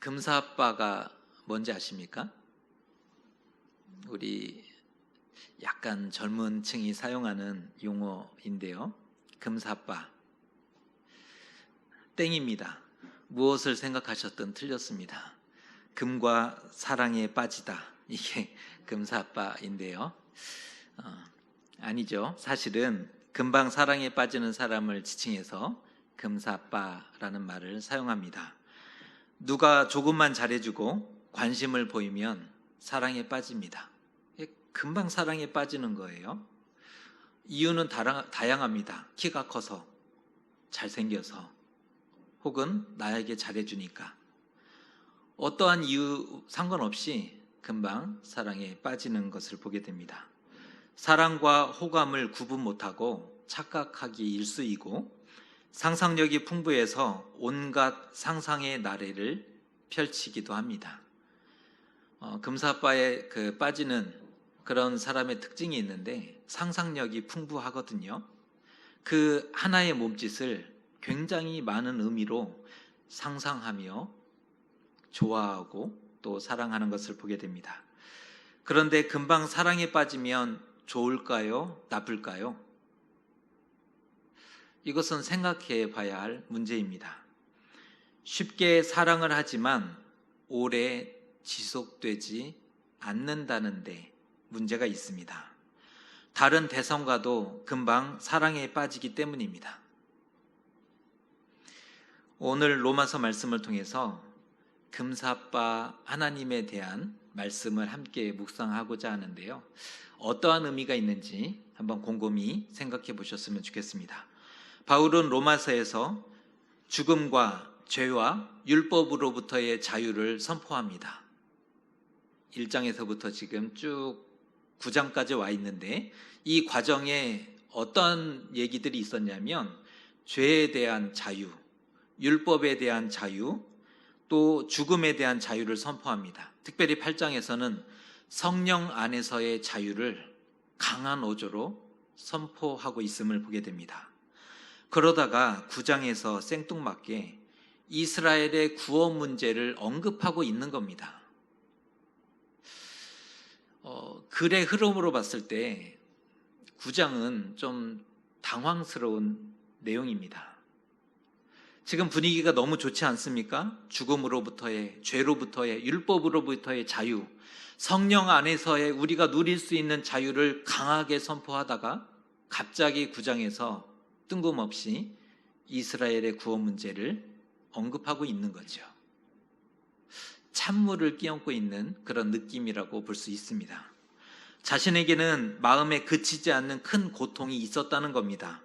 금사빠가 뭔지 아십니까? 우리 약간 젊은 층이 사용하는 용어인데요. 금사빠. 땡입니다. 무엇을 생각하셨든 틀렸습니다. 금과 사랑에 빠지다. 이게 금사빠인데요. 아니죠. 사실은 금방 사랑에 빠지는 사람을 지칭해서 금사빠라는 말을 사용합니다. 누가 조금만 잘해주고 관심을 보이면 사랑에 빠집니다. 금방 사랑에 빠지는 거예요. 이유는 다양합니다. 키가 커서, 잘생겨서, 혹은 나에게 잘해주니까. 어떠한 이유 상관없이 금방 사랑에 빠지는 것을 보게 됩니다. 사랑과 호감을 구분 못하고 착각하기 일쑤이고 상상력이 풍부해서 온갖 상상의 나래를 펼치기도 합니다. 금사빠에 빠지는 그런 사람의 특징이 있는데 상상력이 풍부하거든요. 그 하나의 몸짓을 굉장히 많은 의미로 상상하며 좋아하고 또 사랑하는 것을 보게 됩니다. 그런데 금방 사랑에 빠지면 좋을까요? 나쁠까요? 이것은 생각해 봐야 할 문제입니다. 쉽게 사랑을 하지만 오래 지속되지 않는다는 데 문제가 있습니다. 다른 대상과도 금방 사랑에 빠지기 때문입니다. 오늘 로마서 말씀을 통해서 금사빠 하나님에 대한 말씀을 함께 묵상하고자 하는데요. 어떠한 의미가 있는지 한번 곰곰이 생각해 보셨으면 좋겠습니다. 바울은 로마서에서 죽음과 죄와 율법으로부터의 자유를 선포합니다. 1장에서부터 지금 쭉 9장까지 와 있는데 이 과정에 어떤 얘기들이 있었냐면 죄에 대한 자유, 율법에 대한 자유, 또 죽음에 대한 자유를 선포합니다. 특별히 8장에서는 성령 안에서의 자유를 강한 어조로 선포하고 있음을 보게 됩니다. 그러다가 9장에서 생뚱맞게 이스라엘의 구원 문제를 언급하고 있는 겁니다. 글의 흐름으로 봤을 때 9장은 좀 당황스러운 내용입니다. 지금 분위기가 너무 좋지 않습니까? 죽음으로부터의, 죄로부터의, 율법으로부터의 자유, 성령 안에서의 우리가 누릴 수 있는 자유를 강하게 선포하다가 갑자기 9장에서 뜬금없이 이스라엘의 구원 문제를 언급하고 있는 거죠. 찬물을 끼얹고 있는 그런 느낌이라고 볼 수 있습니다. 자신에게는 마음에 그치지 않는 큰 고통이 있었다는 겁니다.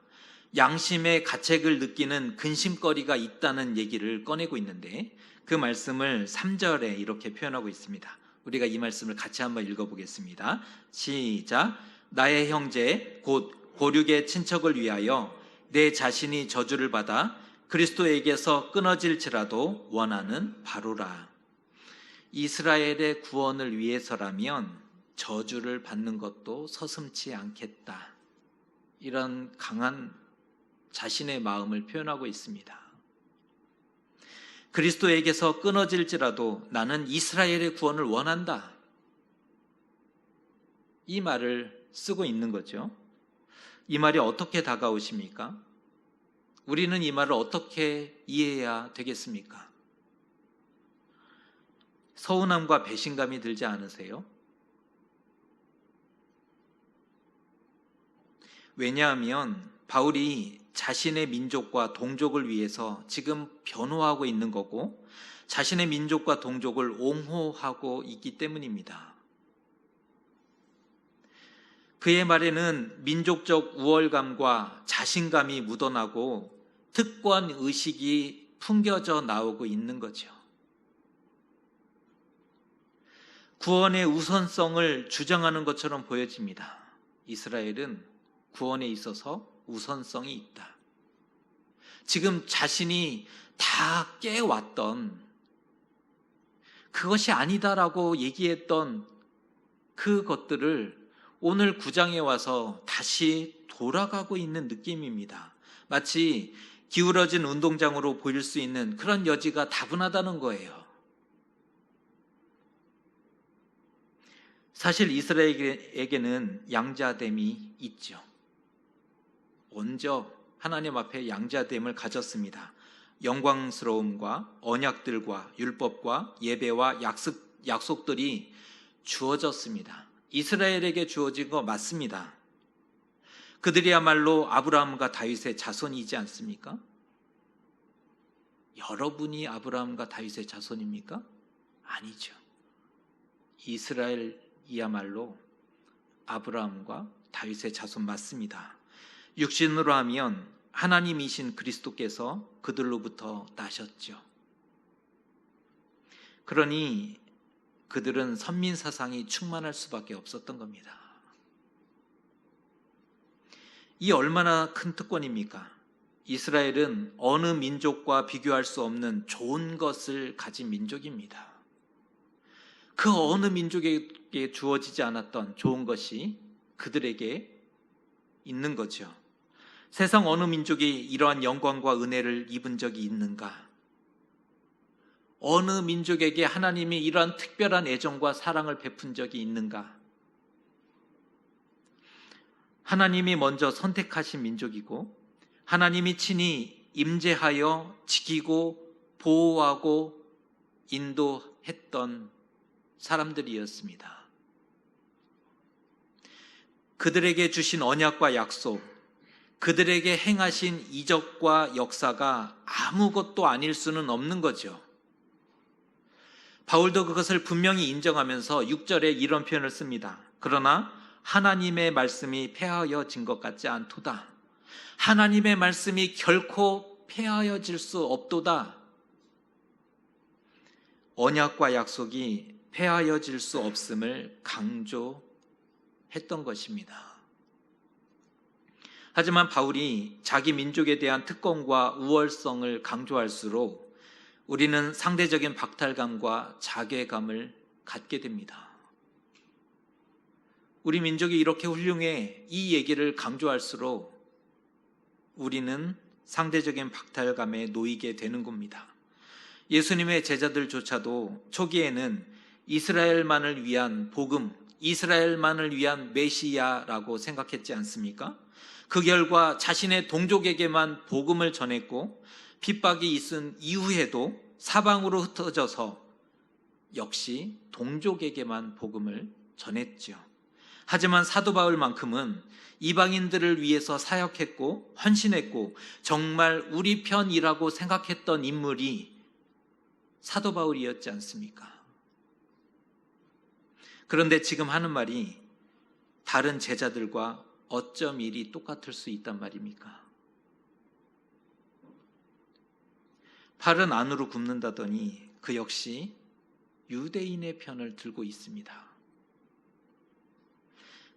양심의 가책을 느끼는 근심거리가 있다는 얘기를 꺼내고 있는데 그 말씀을 3절에 이렇게 표현하고 있습니다. 우리가 이 말씀을 같이 한번 읽어보겠습니다. 시작. 나의 형제 곧 고륙의 친척을 위하여 내 자신이 저주를 받아 그리스도에게서 끊어질지라도 원하는 바로라. 이스라엘의 구원을 위해서라면 저주를 받는 것도 서슴지 않겠다. 이런 강한 자신의 마음을 표현하고 있습니다. 그리스도에게서 끊어질지라도 나는 이스라엘의 구원을 원한다. 이 말을 쓰고 있는 거죠. 이 말이 어떻게 다가오십니까? 우리는 이 말을 어떻게 이해해야 되겠습니까? 서운함과 배신감이 들지 않으세요? 왜냐하면 바울이 자신의 민족과 동족을 위해서 지금 변호하고 있는 거고 자신의 민족과 동족을 옹호하고 있기 때문입니다. 그의 말에는 민족적 우월감과 자신감이 묻어나고 특권 의식이 풍겨져 나오고 있는 거죠. 구원의 우선성을 주장하는 것처럼 보여집니다. 이스라엘은 구원에 있어서 우선성이 있다. 지금 자신이 다 깨왔던 그것이 아니다라고 얘기했던 그것들을 오늘 9장에 와서 다시 돌아가고 있는 느낌입니다. 마치 기울어진 운동장으로 보일 수 있는 그런 여지가 다분하다는 거예요. 사실 이스라엘에게는 양자됨이 있죠. 먼저 하나님 앞에 양자됨을 가졌습니다. 영광스러움과 언약들과 율법과 예배와 약속들이 주어졌습니다. 이스라엘에게 주어진 거 맞습니다. 그들이야말로 아브라함과 다윗의 자손이지 않습니까? 여러분이 아브라함과 다윗의 자손입니까? 아니죠. 이스라엘이야말로 아브라함과 다윗의 자손 맞습니다. 육신으로 하면 하나님이신 그리스도께서 그들로부터 나셨죠. 그러니 그들은 선민 사상이 충만할 수밖에 없었던 겁니다. 이 얼마나 큰 특권입니까? 이스라엘은 어느 민족과 비교할 수 없는 좋은 것을 가진 민족입니다. 그 어느 민족에게 주어지지 않았던 좋은 것이 그들에게 있는 거죠. 세상 어느 민족이 이러한 영광과 은혜를 입은 적이 있는가? 어느 민족에게 하나님이 이러한 특별한 애정과 사랑을 베푼 적이 있는가? 하나님이 먼저 선택하신 민족이고 하나님이 친히 임재하여 지키고 보호하고 인도했던 사람들이었습니다. 그들에게 주신 언약과 약속, 그들에게 행하신 이적과 역사가 아무것도 아닐 수는 없는 거죠. 바울도 그것을 분명히 인정하면서 6절에 이런 표현을 씁니다. 그러나 하나님의 말씀이 폐하여진 것 같지 않도다. 하나님의 말씀이 결코 폐하여질 수 없도다. 언약과 약속이 폐하여질 수 없음을 강조했던 것입니다. 하지만 바울이 자기 민족에 대한 특권과 우월성을 강조할수록 우리는 상대적인 박탈감과 자괴감을 갖게 됩니다. 우리 민족이 이렇게 훌륭해, 이 얘기를 강조할수록 우리는 상대적인 박탈감에 놓이게 되는 겁니다. 예수님의 제자들조차도 초기에는 이스라엘만을 위한 복음, 이스라엘만을 위한 메시아라고 생각했지 않습니까? 그 결과 자신의 동족에게만 복음을 전했고 핍박이 있은 이후에도 사방으로 흩어져서 역시 동족에게만 복음을 전했죠. 하지만 사도 바울만큼은 이방인들을 위해서 사역했고 헌신했고 정말 우리 편이라고 생각했던 인물이 사도 바울이었지 않습니까? 그런데 지금 하는 말이 다른 제자들과 어쩜 일이 똑같을 수 있단 말입니까? 팔은 안으로 굽는다더니 그 역시 유대인의 편을 들고 있습니다.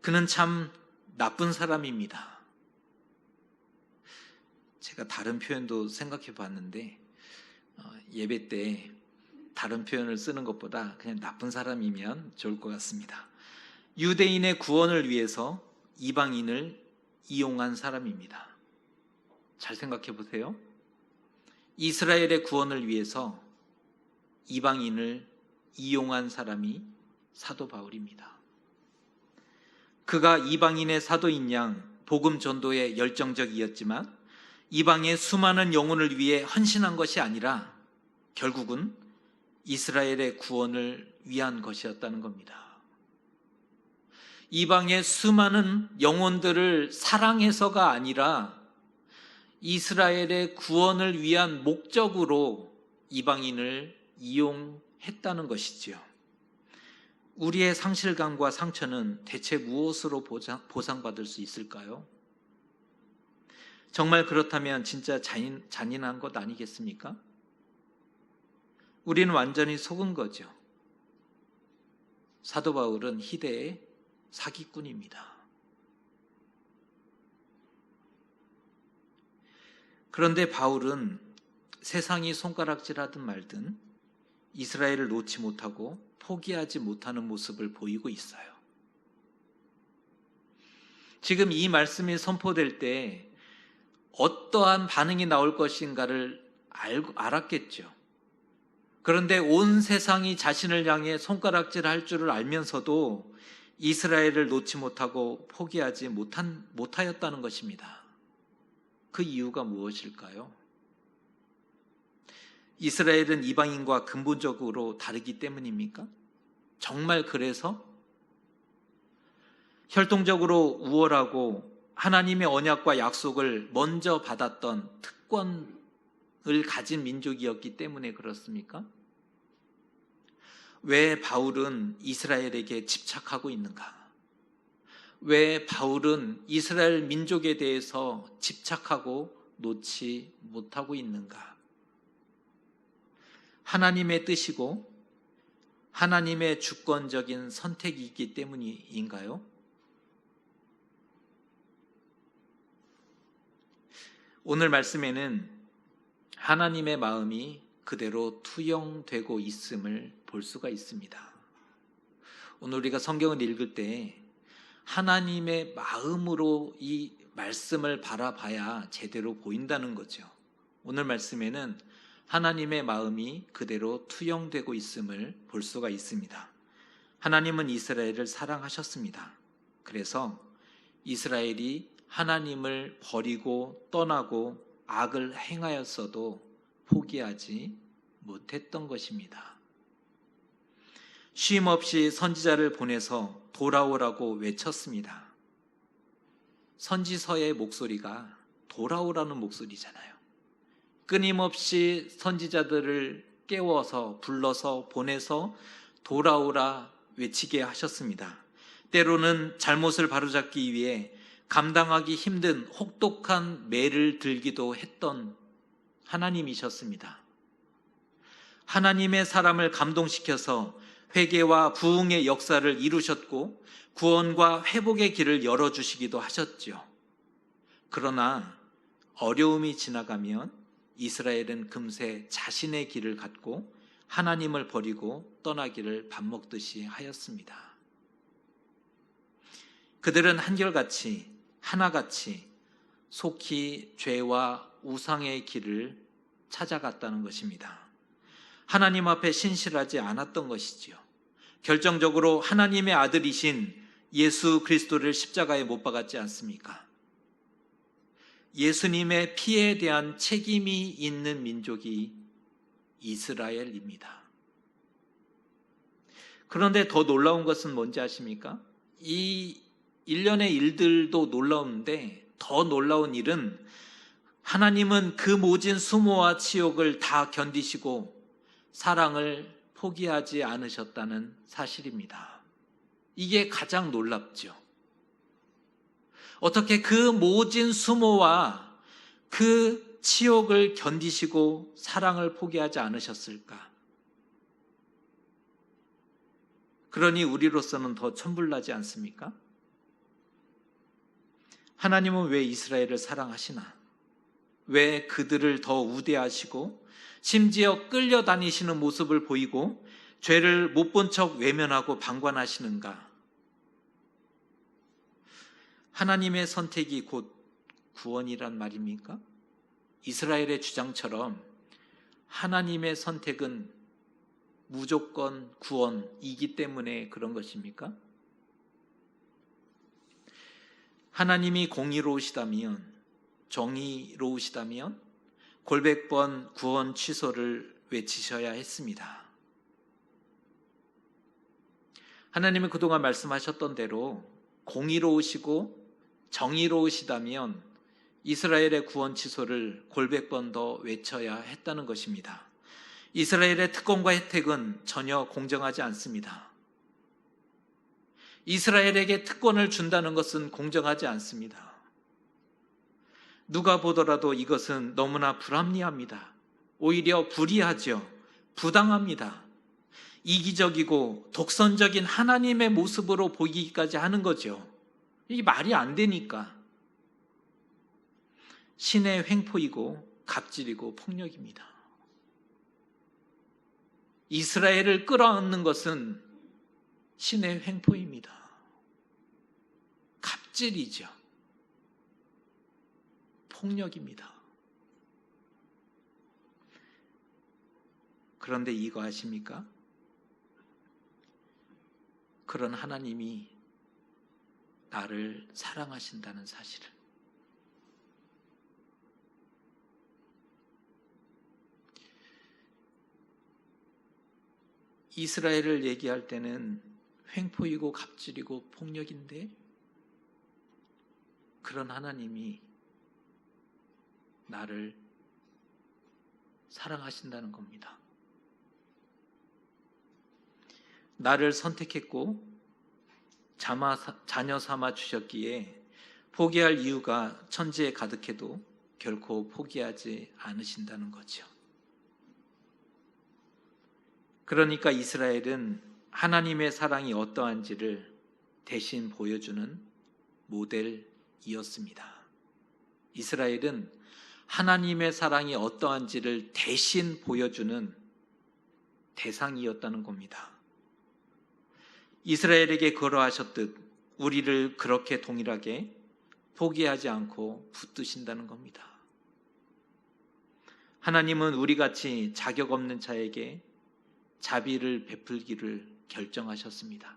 그는 참 나쁜 사람입니다. 제가 다른 표현도 생각해 봤는데 예배 때 다른 표현을 쓰는 것보다 그냥 나쁜 사람이면 좋을 것 같습니다. 유대인의 구원을 위해서 이방인을 이용한 사람입니다. 잘 생각해 보세요. 이스라엘의 구원을 위해서 이방인을 이용한 사람이 사도 바울입니다. 그가 이방인의 사도인 양 복음 전도에 열정적이었지만 이방의 수많은 영혼을 위해 헌신한 것이 아니라 결국은 이스라엘의 구원을 위한 것이었다는 겁니다. 이방의 수많은 영혼들을 사랑해서가 아니라 이스라엘의 구원을 위한 목적으로 이방인을 이용했다는 것이지요. 우리의 상실감과 상처는 대체 무엇으로 보상받을 수 있을까요? 정말 그렇다면 진짜 잔인한 것 아니겠습니까? 우리는 완전히 속은 거죠. 사도 바울은 희대의 사기꾼입니다. 그런데 바울은 세상이 손가락질하든 말든 이스라엘을 놓지 못하고 포기하지 못하는 모습을 보이고 있어요. 지금 이 말씀이 선포될 때 어떠한 반응이 나올 것인가를 알았겠죠. 그런데 온 세상이 자신을 향해 손가락질 할 줄을 알면서도 이스라엘을 놓지 못하고 포기하지 못하였다는 것입니다. 그 이유가 무엇일까요? 이스라엘은 이방인과 근본적으로 다르기 때문입니까? 정말 그래서? 혈통적으로 우월하고 하나님의 언약과 약속을 먼저 받았던 특권을 가진 민족이었기 때문에 그렇습니까? 왜 바울은 이스라엘에게 집착하고 있는가? 왜 바울은 이스라엘 민족에 대해서 집착하고 놓지 못하고 있는가? 하나님의 뜻이고 하나님의 주권적인 선택이 있기 때문인가요? 오늘 말씀에는 하나님의 마음이 그대로 투영되고 있음을 볼 수가 있습니다. 오늘 우리가 성경을 읽을 때 하나님의 마음으로 이 말씀을 바라봐야 제대로 보인다는 거죠. 오늘 말씀에는 하나님의 마음이 그대로 투영되고 있음을 볼 수가 있습니다. 하나님은 이스라엘을 사랑하셨습니다. 그래서 이스라엘이 하나님을 버리고 떠나고 악을 행하였어도 포기하지 못했던 것입니다. 쉼 없이 선지자를 보내서 돌아오라고 외쳤습니다. 선지서의 목소리가 돌아오라는 목소리잖아요. 끊임없이 선지자들을 깨워서 불러서 보내서 돌아오라 외치게 하셨습니다. 때로는 잘못을 바로잡기 위해 감당하기 힘든 혹독한 매를 들기도 했던 하나님이셨습니다. 하나님의 사람을 감동시켜서 회개와 부흥의 역사를 이루셨고 구원과 회복의 길을 열어주시기도 하셨죠. 그러나 어려움이 지나가면 이스라엘은 금세 자신의 길을 갖고 하나님을 버리고 떠나기를 밥 먹듯이 하였습니다. 그들은 한결같이 하나같이 속히 죄와 우상의 길을 찾아갔다는 것입니다. 하나님 앞에 신실하지 않았던 것이지요. 결정적으로 하나님의 아들이신 예수 그리스도를 십자가에 못 박았지 않습니까? 예수님의 피에 대한 책임이 있는 민족이 이스라엘입니다. 그런데 더 놀라운 것은 뭔지 아십니까? 이 일련의 일들도 놀라운데 더 놀라운 일은 하나님은 그 모진 수모와 치욕을 다 견디시고 사랑을 포기하지 않으셨다는 사실입니다. 이게 가장 놀랍죠. 어떻게 그 모진 수모와 그 치욕을 견디시고 사랑을 포기하지 않으셨을까? 그러니 우리로서는 더 천불나지 않습니까? 하나님은 왜 이스라엘을 사랑하시나? 왜 그들을 더 우대하시고 심지어 끌려다니시는 모습을 보이고 죄를 못 본 척 외면하고 방관하시는가? 하나님의 선택이 곧 구원이란 말입니까? 이스라엘의 주장처럼 하나님의 선택은 무조건 구원이기 때문에 그런 것입니까? 하나님이 공의로우시다면, 정의로우시다면 골백 번 구원 취소를 외치셔야 했습니다. 하나님은 그동안 말씀하셨던 대로 공의로우시고 정의로우시다면 이스라엘의 구원 취소를 골백 번 더 외쳐야 했다는 것입니다. 이스라엘의 특권과 혜택은 전혀 공정하지 않습니다. 이스라엘에게 특권을 준다는 것은 공정하지 않습니다. 누가 보더라도 이것은 너무나 불합리합니다. 오히려 불의하죠. 부당합니다. 이기적이고 독선적인 하나님의 모습으로 보이기까지 하는 거죠. 이게 말이 안 되니까. 신의 횡포이고 갑질이고 폭력입니다. 이스라엘을 끌어안는 것은 신의 횡포입니다. 갑질이죠. 폭력입니다. 그런데 이거 아십니까? 그런 하나님이 나를 사랑하신다는 사실을. 이스라엘을 얘기할 때는 횡포이고 갑질이고 폭력인데 그런 하나님이 나를 사랑하신다는 겁니다. 나를 선택했고 자녀 삼아 주셨기에 포기할 이유가 천지에 가득해도 결코 포기하지 않으신다는 거죠. 그러니까 이스라엘은 하나님의 사랑이 어떠한지를 대신 보여주는 모델이었습니다. 이스라엘은 하나님의 사랑이 어떠한지를 대신 보여주는 대상이었다는 겁니다. 이스라엘에게 그러하셨듯 우리를 그렇게 동일하게 포기하지 않고 붙드신다는 겁니다. 하나님은 우리같이 자격 없는 자에게 자비를 베풀기를 결정하셨습니다.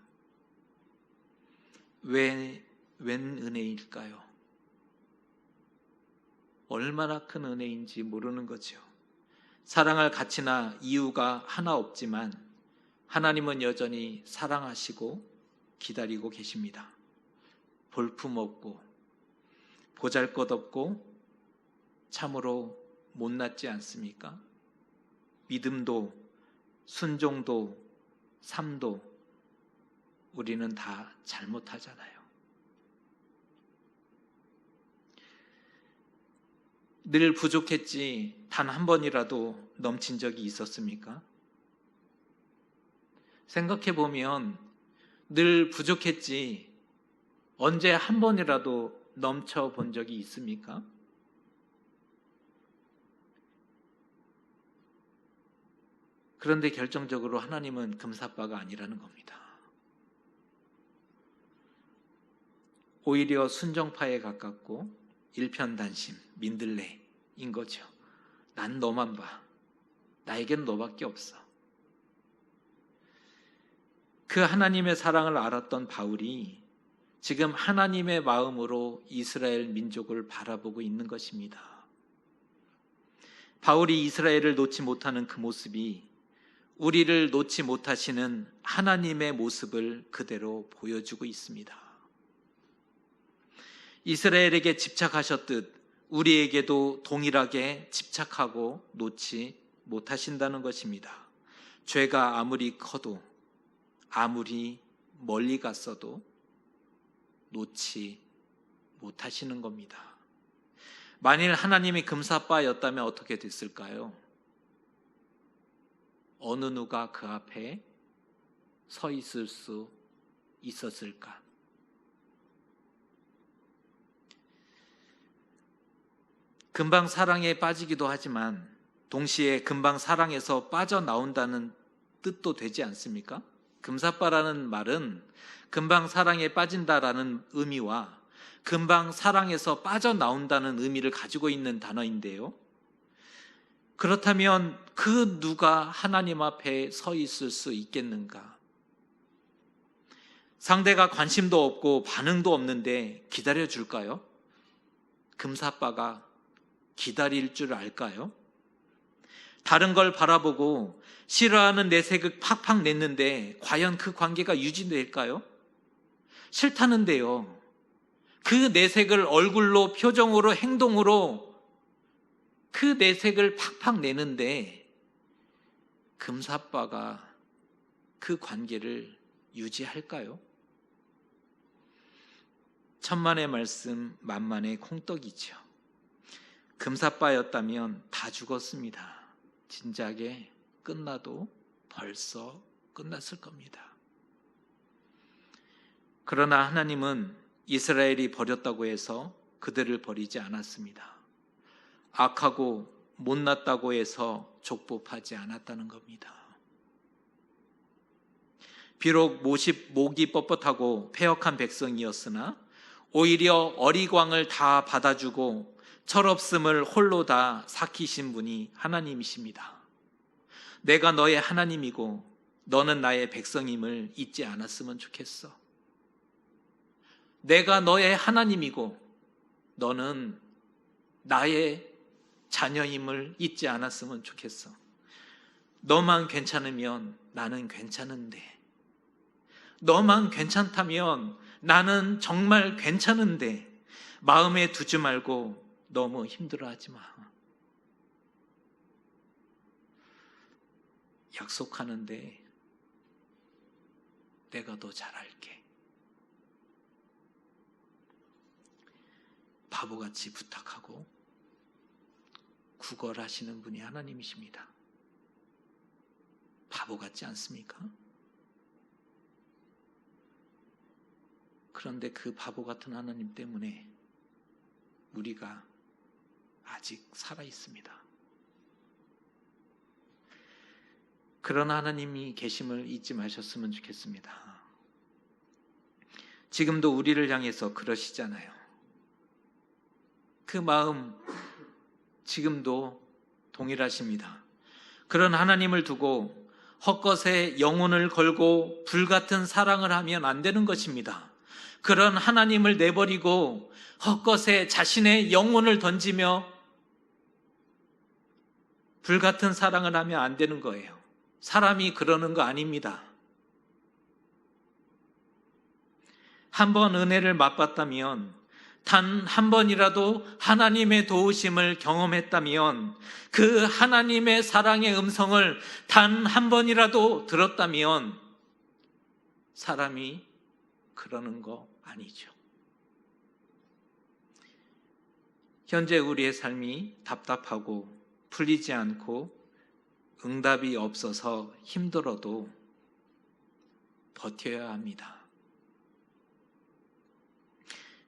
웬 은혜일까요? 얼마나 큰 은혜인지 모르는 거죠. 사랑할 가치나 이유가 하나 없지만 하나님은 여전히 사랑하시고 기다리고 계십니다. 볼품없고 보잘것없고 참으로 못났지 않습니까? 믿음도 순종도 삶도 우리는 다 잘못하잖아요. 늘 부족했지 단 한 번이라도 넘친 적이 있었습니까? 생각해 보면 늘 부족했지 언제 한 번이라도 넘쳐 본 적이 있습니까? 그런데 결정적으로 하나님은 금사빠가 아니라는 겁니다. 오히려 순정파에 가깝고 일편단심, 민들레인 거죠. 난 너만 봐. 나에겐 너밖에 없어. 그 하나님의 사랑을 알았던 바울이 지금 하나님의 마음으로 이스라엘 민족을 바라보고 있는 것입니다. 바울이 이스라엘을 놓지 못하는 그 모습이 우리를 놓지 못하시는 하나님의 모습을 그대로 보여주고 있습니다. 이스라엘에게 집착하셨듯 우리에게도 동일하게 집착하고 놓지 못하신다는 것입니다. 죄가 아무리 커도 아무리 멀리 갔어도 놓지 못하시는 겁니다. 만일 하나님이 금사빠였다면 어떻게 됐을까요? 어느 누가 그 앞에 서 있을 수 있었을까? 금방 사랑에 빠지기도 하지만 동시에 금방 사랑에서 빠져나온다는 뜻도 되지 않습니까? 금사빠라는 말은 금방 사랑에 빠진다라는 의미와 금방 사랑에서 빠져나온다는 의미를 가지고 있는 단어인데요. 그렇다면 그 누가 하나님 앞에 서 있을 수 있겠는가? 상대가 관심도 없고 반응도 없는데 기다려줄까요? 금사빠가 기다릴 줄 알까요? 다른 걸 바라보고 싫어하는 내색을 팍팍 냈는데 과연 그 관계가 유지될까요? 싫다는데요. 그 내색을 얼굴로, 표정으로, 행동으로 그 내색을 팍팍 내는데 금사빠가 그 관계를 유지할까요? 천만의 말씀 만만의 콩떡이죠. 금사빠였다면 다 죽었습니다. 진작에 끝나도 벌써 끝났을 겁니다. 그러나 하나님은 이스라엘이 버렸다고 해서 그들을 버리지 않았습니다. 악하고 못났다고 해서 족법하지 않았다는 겁니다. 비록 목이 뻣뻣하고 패역한 백성이었으나 오히려 어리광을 다 받아주고 철없음을 홀로 다 삭히신 분이 하나님이십니다. 내가 너의 하나님이고 너는 나의 백성임을 잊지 않았으면 좋겠어. 내가 너의 하나님이고 너는 나의 자녀임을 잊지 않았으면 좋겠어. 너만 괜찮으면 나는 괜찮은데, 너만 괜찮다면 나는 정말 괜찮은데, 마음에 두지 말고 너무 힘들어하지 마. 약속하는데 내가 더 잘할게. 바보같이 부탁하고 구걸하시는 분이 하나님이십니다. 바보 같지 않습니까? 그런데 그 바보 같은 하나님 때문에 우리가 아직 살아 있습니다. 그런 하나님이 계심을 잊지 마셨으면 좋겠습니다. 지금도 우리를 향해서 그러시잖아요. 그 마음 지금도 동일하십니다. 그런 하나님을 두고 헛것에 영혼을 걸고 불같은 사랑을 하면 안 되는 것입니다. 그런 하나님을 내버리고 헛것에 자신의 영혼을 던지며 불같은 사랑을 하면 안 되는 거예요. 사람이 그러는 거 아닙니다. 한 번 은혜를 맛봤다면, 단 한 번이라도 하나님의 도우심을 경험했다면, 그 하나님의 사랑의 음성을 단 한 번이라도 들었다면 사람이 그러는 거 아니죠. 현재 우리의 삶이 답답하고 풀리지 않고 응답이 없어서 힘들어도 버텨야 합니다.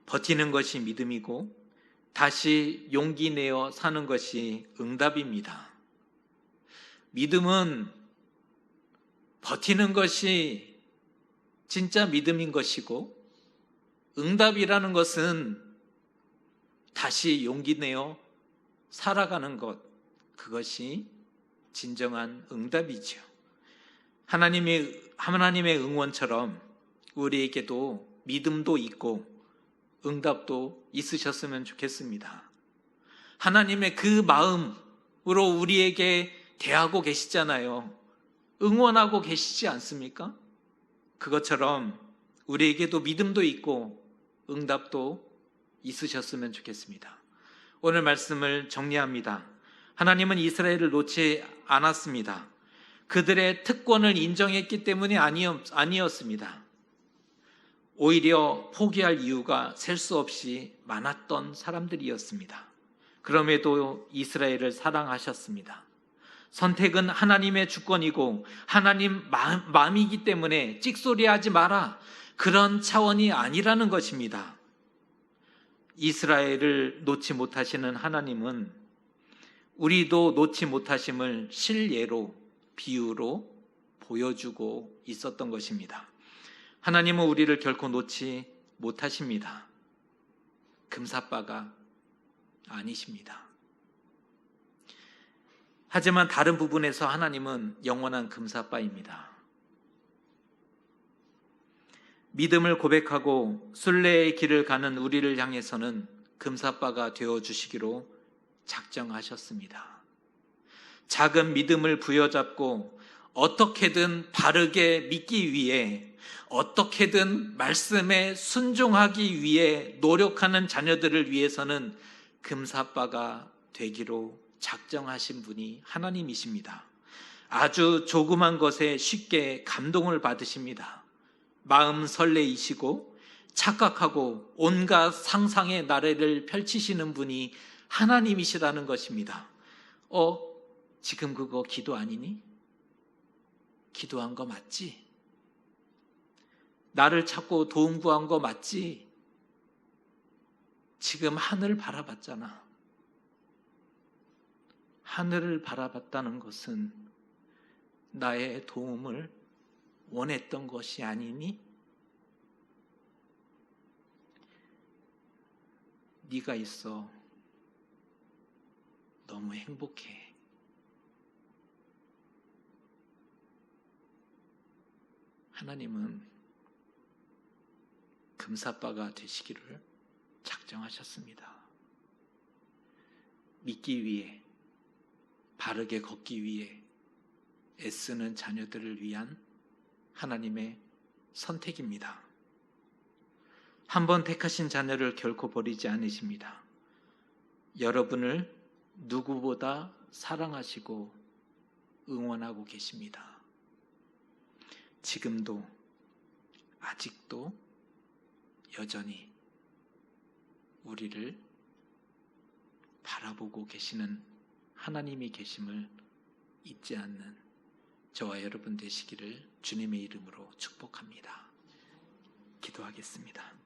버티는 것이 믿음이고 다시 용기 내어 사는 것이 응답입니다. 믿음은 버티는 것이 진짜 믿음인 것이고, 응답이라는 것은 다시 용기 내어 살아가는 것, 그것이 진정한 응답이죠. 하나님의 응원처럼 우리에게도 믿음도 있고 응답도 있으셨으면 좋겠습니다. 하나님의 그 마음으로 우리에게 대하고 계시잖아요. 응원하고 계시지 않습니까? 그것처럼 우리에게도 믿음도 있고 응답도 있으셨으면 좋겠습니다. 오늘 말씀을 정리합니다. 하나님은 이스라엘을 놓지 않았습니다. 그들의 특권을 인정했기 때문이 아니었습니다. 오히려 포기할 이유가 셀 수 없이 많았던 사람들이었습니다. 그럼에도 이스라엘을 사랑하셨습니다. 선택은 하나님의 주권이고 하나님 마음이기 때문에 찍소리하지 마라, 그런 차원이 아니라는 것입니다. 이스라엘을 놓지 못하시는 하나님은 우리도 놓지 못하심을 실예로, 비유로 보여주고 있었던 것입니다. 하나님은 우리를 결코 놓지 못하십니다. 금사빠가 아니십니다. 하지만 다른 부분에서 하나님은 영원한 금사빠입니다. 믿음을 고백하고 순례의 길을 가는 우리를 향해서는 금사빠가 되어주시기로 작정하셨습니다. 작은 믿음을 부여잡고 어떻게든 바르게 믿기 위해, 어떻게든 말씀에 순종하기 위해 노력하는 자녀들을 위해서는 금사빠가 되기로 작정하신 분이 하나님이십니다. 아주 조그만 것에 쉽게 감동을 받으십니다. 마음 설레이시고 착각하고 온갖 상상의 나래를 펼치시는 분이 하나님이시라는 것입니다. 지금 그거 기도 아니니? 기도한 거 맞지? 나를 찾고 도움 구한 거 맞지? 지금 하늘 바라봤잖아. 하늘을 바라봤다는 것은 나의 도움을 원했던 것이 아니니? 네가 있어 너무 행복해. 하나님은 금사빠가 되시기를 작정하셨습니다. 믿기 위해, 바르게 걷기 위해 애쓰는 자녀들을 위한 하나님의 선택입니다. 한번 택하신 자녀를 결코 버리지 않으십니다. 여러분을 누구보다 사랑하시고 응원하고 계십니다. 지금도, 아직도 여전히 우리를 바라보고 계시는 하나님이 계심을 잊지 않는 저와 여러분 되시기를 주님의 이름으로 축복합니다. 기도하겠습니다.